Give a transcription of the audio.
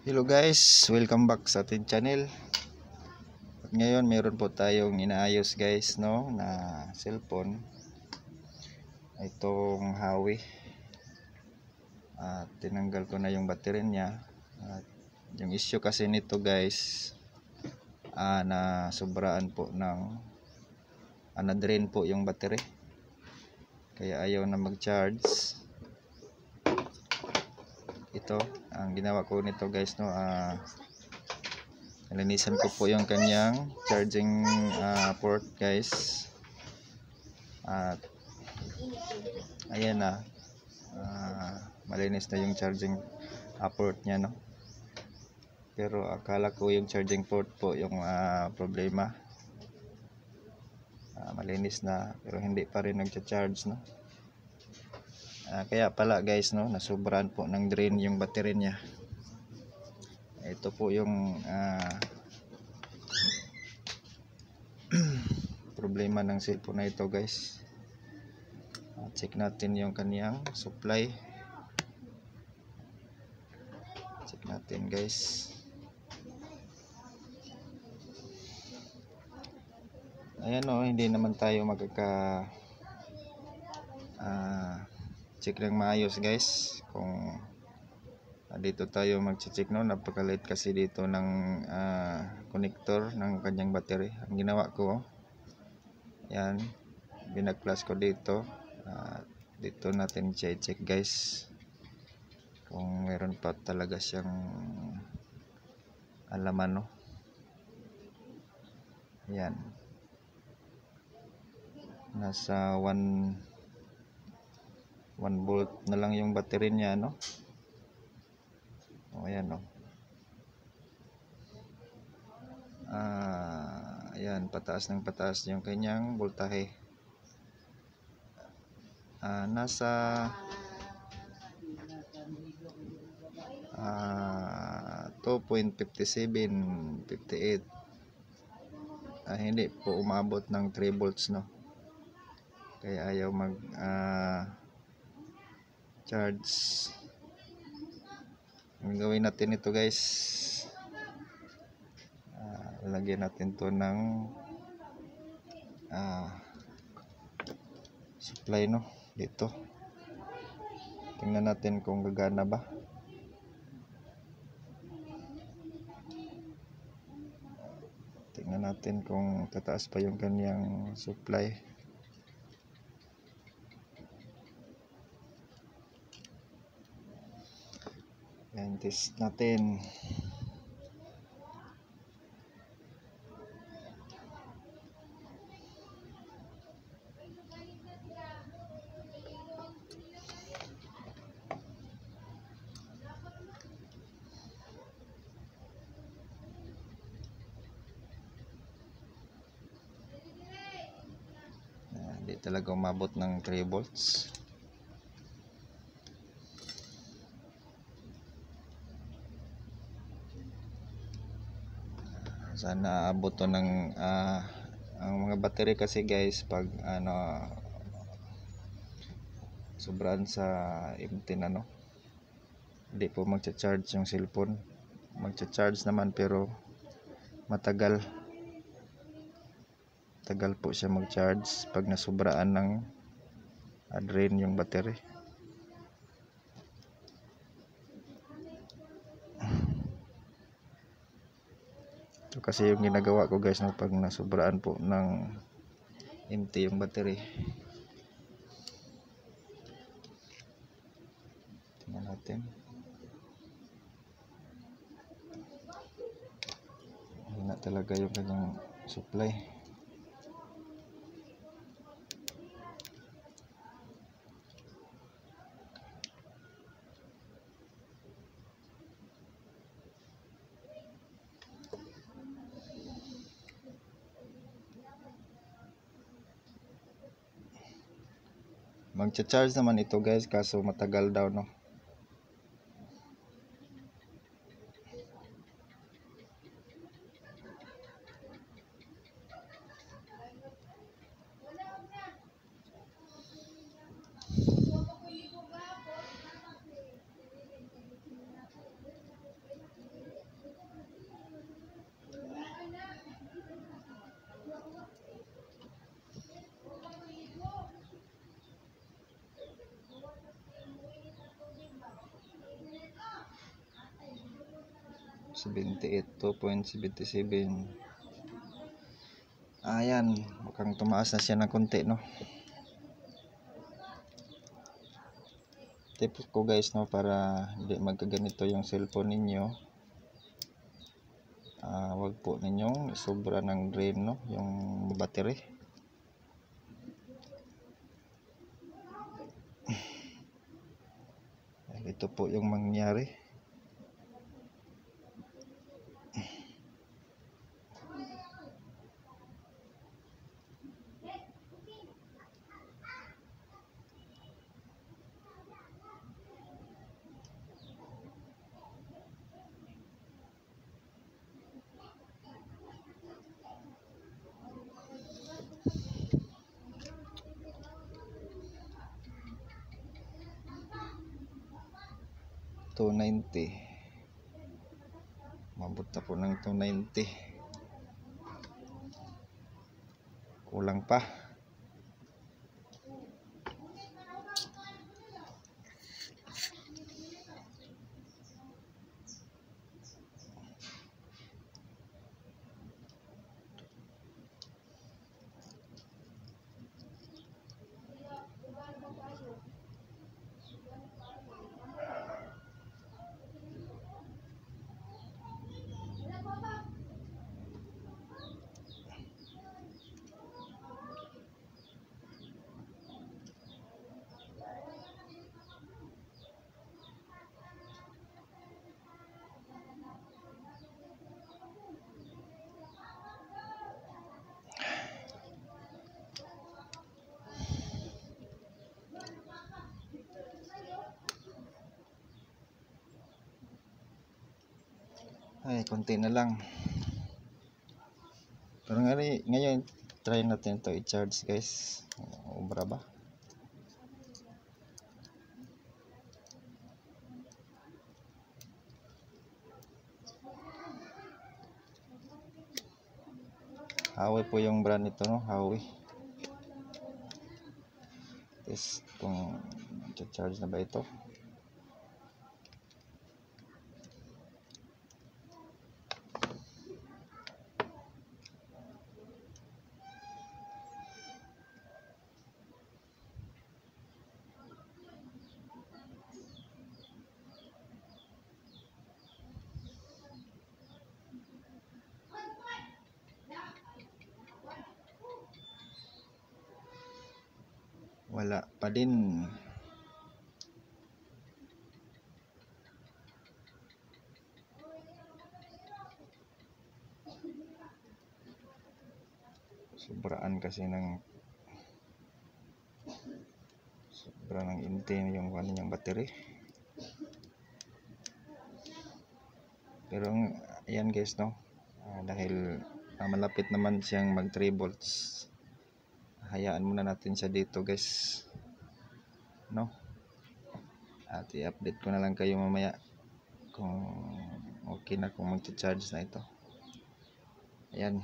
Hello guys, welcome back sa ating channel. At ngayon meron po tayong inaayos guys, no, na cellphone. Itong Huawei. At tinanggal ko na yung battery niya. At yung issue kasi nito guys, na sobraan po ng na-drain po yung battery. Kaya ayaw na mag-charge. Ito, ang ginawa ko nito guys, no, nalinisan ko po yung kanyang charging port guys. At ayan na, malinis na yung charging port nya, no. Pero akala ko yung charging port po yung problema. Malinis na pero hindi pa rin nagcha-charge, no. Kaya pala guys, no, nasobrahan po ng drain yung battery nya. Ito po yung problema ng cellphone na ito guys. Check natin yung kaniyang supply. Check natin guys. Ayan o, hindi naman tayo magkaka check lang maayos guys. Kung dito tayo mag-check, no, napakalit kasi dito ng connector ng kanyang battery. Ang ginawa ko, yan, binag-flash ko dito. Dito natin check guys kung meron pa talaga siyang alaman, no. Yan, nasa 1 volt na lang yung battery niya, no. Ayan, no. Ayan, pataas ng pataas yung kanyang voltahe. Nasa 2.57, 58. Hindi po umabot ng 3 volts, no. Kaya ayaw mag charge. Ang gawin natin ito guys, lalagyan natin to ng supply, no, dito. Tingnan natin kung gagana ba. Tingnan natin kung tataas pa yung kanyang supply. Yan, test natin. Hindi talaga umabot ng 3 volts. Sana aabot to ng ang mga battery kasi guys, pag sobrang sa empty na, no, hindi po magcha-charge yung cellphone. Magcha-charge naman pero matagal po siya mag-charge pag nasobraan ng drain yung battery. Ito kasi yung ginagawa ko guys, no, pag nasobraan po ng empty yung battery. Tingnan natin. Hina talaga yung kanyang supply. Magcha-charge naman ito guys, kaso matagal daw, no. 2.78, 2.77. Ayan, mukhang tumaas na siya ng konti, no? Tip ko guys, no, para hindi magkaganito yung cellphone ninyo, wag po ninyong sobra ng drain, no, yung battery. Ito po yung mangyari. $290, mabot na po ng 290, kulang pa. Ay, konti na lang. Pero ngayon try natin to i-charge guys. Ubra ba? Huawei po yung brand nito, no? Huawei. Test kung i-charge na ba ito. Wala pa din. Sobraan kasi sobra ng inti yung kanyang battery. Pero ayan guys, no, dahil malapit naman siyang mag 3 volts, hayaan muna natin siya dito guys, no, at i-update ko na lang kayo mamaya kung okay na, kung mag-charge na ito. Ayan.